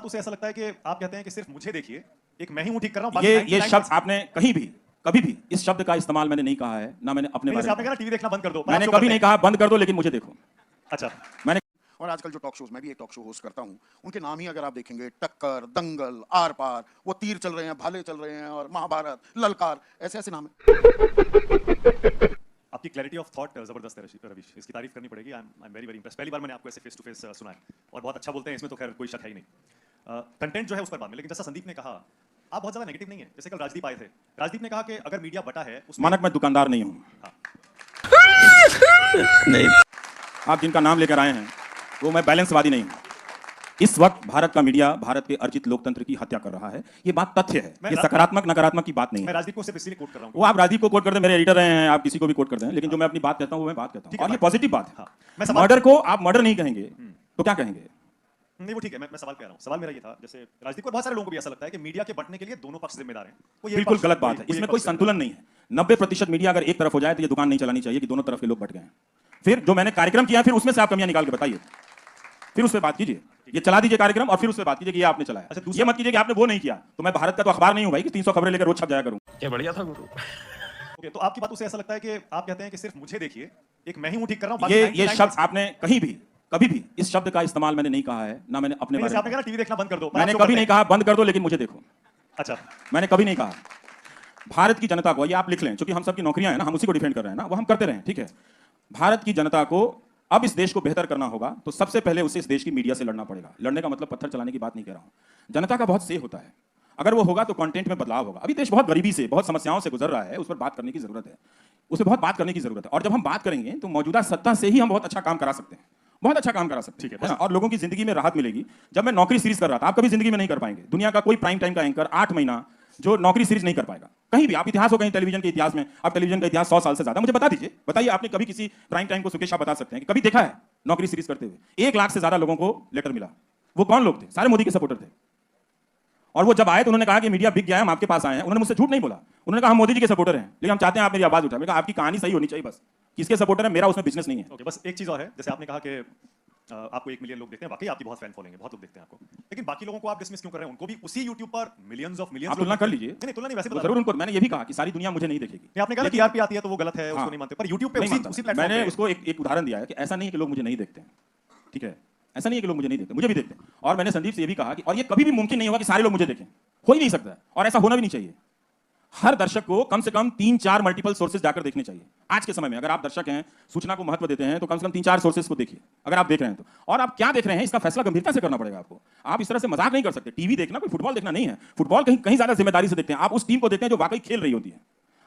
बातों से ऐसा लगता है कि आप कहते हैं कि सिर्फ मुझे देखिए, एक मैं ही हूं ठीक कर रहा हूं। ये शब्द आपने कहीं भी कभी भी इस शब्द का इस्तेमाल मैंने नहीं कहा है, ना मैंने अपने बारे में आपने कहा टीवी देखना बंद कर दो, मैंने कभी नहीं कहा बंद कर दो, लेकिन मुझे देखो। अच्छा, मैंने और आजकल जो टॉक शोज, मैं भी एक टॉक शो होस्ट करता हूं, उनके नाम ही अगर आप देखेंगे, टक्कर, दंगल, आर पार, वो तीर चल रहे हैं, भाले चल रहे हैं, और महाभारत, ललकार, ऐसे ऐसे नाम है। आपकी क्लैरिटी ऑफ थॉट जबरदस्त है रवीश, इसकी तारीफ करनी पड़ेगी। I am very very impressed. पहली बार मैंने आपको ऐसे फेस टू फेस सुना है और बहुत अच्छा बोलते हैं, इसमें तो खैर कोई शक है ही नहीं। कंटेंट जो है उस पर बाद में, लेकिन जैसा संदीप ने कहा, आप बहुत ज्यादा नेगेटिव नहीं है। जैसे कल राजदीप आए थे, राजदीप ने कहा कि अगर मीडिया बटा है उसमें मानक मैं दुकानदार नहीं हूं। नहीं, आप जिनका नाम लेकर आए हैं वो मैं बैलेंसवादी नहीं हूं। इस वक्त भारत का मीडिया भारत के अर्जित लोकतंत्र की हत्या कर रहा है, ये बात तथ्य है, ये सकारात्मक नकारात्मक की बात नहीं मैं है। राजदीप को सिर्फ इसलिए कोट कर रहा हूं। वो आप राजदीप को कोट करते हैं, मेरे एडिटर रहे हैं, आप किसी को भी कोट करते हैं, लेकिन जो मैं अपनी बात कहता हूं वो मैं बात कहता हूं, और ये पॉजिटिव बात है। मैं मर्डर को आप मर्डर नहीं कहेंगे तो क्या कहेंगे? नहीं, वो ठीक है, मैं सवाल कह रहा हूं। सवाल मेरा ये था, जैसे राजदीप को बहुत सारे लोगों को भी ऐसा लगता है कि मीडिया के बंटने के लिए दोनों पक्ष जिम्मेदार हैं। बिल्कुल गलत बात है, इसमें कोई संतुलन नहीं है। 90% मीडिया अगर एक तरफ हो जाए तो ये दुकान नहीं चलानी चाहिए कि दोनों तरफ के लोग बट गए हैं। फिर जो मैंने कार्यक्रम किया, फिर उसमें से आप कमियां निकाल के बताइए, फिर उस पर बात कीजिए। ये चला दीजिए कार्यक्रम और फिर उस पर बात कीजिए कि ये आपने चलाया। अच्छा, ये मत कीजिए कि आपने वो नहीं किया। तो मैं भारत का तो अखबार नहीं हूं भाई कि 300 खबरें लेकर रोज छप जाया करूं। क्या बढ़िया था गुरु। ओके, तो आपकी बातों से ऐसा लगता है कि आप कहते हैं कि सिर्फ मुझे देखिए, एक मैं ही हूं ठीक कर रहा हूं। ये शब्द आपने कहीं भी कभी भी इस शब्द का इस्तेमाल मैंने नहीं कहा है, ना मैंने अपने बारे में। आपने कहा टीवी देखना बंद कर दो, मैंने कभी नहीं कहा बंद कर दो, लेकिन मुझे देखो। अच्छा, मैंने कभी नहीं कहा। भारत की जनता को, ये आप लिख लें, क्योंकि हम सबकी नौकरियां हैं ना, हम उसी को डिफेंड कर रहे हैं ना, वो हम करते रहे, ठीक है। भारत की जनता को अब इस देश को बेहतर करना होगा तो सबसे पहले उसे इस देश की मीडिया से लड़ना पड़ेगा। लड़ने का मतलब पत्थर चलाने की बात नहीं कह रहा हूं। जनता का बहुत से होता है, अगर वो होगा तो कंटेंट में बदलाव होगा। अभी देश बहुत गरीबी से, बहुत समस्याओं से गुजर रहा है, उस पर बात करने की जरूरत है, उस पर बहुत बात करने की जरूरत है। और जब हम बात करेंगे तो मौजूदा सत्ता से ही हम बहुत अच्छा काम करा सकते हैं, बहुत अच्छा काम करा सकते हैं, ठीक है ना? और लोगों की जिंदगी में राहत मिलेगी। जब मैं नौकरी सीरीज कर रहा था, आप कभी जिंदगी में नहीं कर पाएंगे। दुनिया का कोई प्राइम टाइम का एंकर 8 महीना जो नौकरी सीरीज नहीं कर पाएगा कहीं भी। आप इतिहास हो, कहीं टेलीविजन के इतिहास में, आप टेलीविजन का इतिहास 100 साल से ज्यादा, मुझे बता दीजिए, बताइए आपने कभी किसी प्राइम टाइम को, सुकेश आप बता सकते हैं कि कभी देखा है नौकरी सीरीज करते हुए? 1 लाख से ज्यादा लोगों को लेटर मिला। वो कौन लोग थे? सारे मोदी के सपोर्टर थे। और वो जब आए तो उन्होंने कहा कि मीडिया बिक गया है, हम आपके पास आए हैं। उन्होंने मुझसे झूठ नहीं बोला, उन्होंने कहा हम मोदी जी के सपोर्टर हैं, लेकिन हम चाहते हैं आप मेरी आवाज उठाएं। मैंने कहा आपकी कहानी सही होनी चाहिए, बस किसके सपोर्टर है, मेरा उसमें बिजनेस नहीं है। ओके, बस एक चीज और है, जैसे आपने कहा कि आपको 1 मिलियन लोग देखते हैं, वाकई आपकी बहुत फैन फॉलोइंग है, बहुत लोग देखते हैं आपको, लेकिन बाकी लोगों को आप डिसमिस क्यों कर रहे हैं? उनको भी उसी YouTube पर मिलियंस ऑफ मिलियंस आप तुलना कर लीजिए। नहीं, तुलना नहीं, वैसे जरूर उनको, मैंने ये भी कहा कि सारी दुनिया मुझे नहीं देखेगी। आपने कहा टीआरपी आती है तो वो गलत है, उसको नहीं मानते, पर YouTube पे उसी प्लेटफॉर्म मैंने पे उसको एक उदाहरण दिया है कि ऐसा नहीं है कि लोग मुझे नहीं देखते हैं, ठीक है, ऐसा नहीं है कि लोग मुझे नहीं देखते, मुझे भी देखते हैं। और मैंने संदीप से ये भी कहा कि और ये कभी भी मुमकिन नहीं होगा कि सारे लोग मुझे देखें, हो ही नहीं सकता, और ऐसा होना भी नहीं चाहिए। हर दर्शक को कम से कम 3-4 मल्टीपल सोर्सेज जाकर देखने चाहिए। आज के समय में अगर आप दर्शक हैं, सूचना को महत्व देते हैं, तो कम से कम 3-4 सोर्सेज को देखिए, अगर आप देख रहे हैं तो। और आप क्या देख रहे हैं इसका फैसला गंभीरता से करना पड़ेगा आपको। आप इस तरह से मजाक नहीं कर सकते। टीवी देखना कोई फुटबॉल देखना नहीं है। फुटबॉल कहीं कहीं ज्यादा जिम्मेदारी से देखते हैं। आप उस टीम को देखते हैं जो वाकई खेल रही होती है।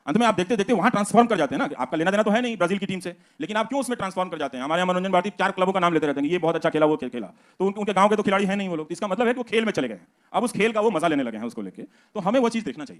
अंत में आप देखते देखते वहां ट्रांसफॉर्म कर जाते हैं ना। आपका लेना देना तो है नहीं ब्राजील की टीम से, लेकिन आप क्यों उसमें ट्रांसफॉर्म कर जाते हैं? हमारे यहाँ मनोरंजन भारती 4 क्लबों का नाम लेते रहते हैं, ये बहुत अच्छा खेला, वो खेला, तो उनके गांव के तो खिलाड़ी हैं नहीं वो लोग। इसका मतलब है कि वो खेल में चले गए, अब उस खेल का वो मजा लेने लगे हैं उसको लेके। तो हमें वो चीज देखना चाहिए।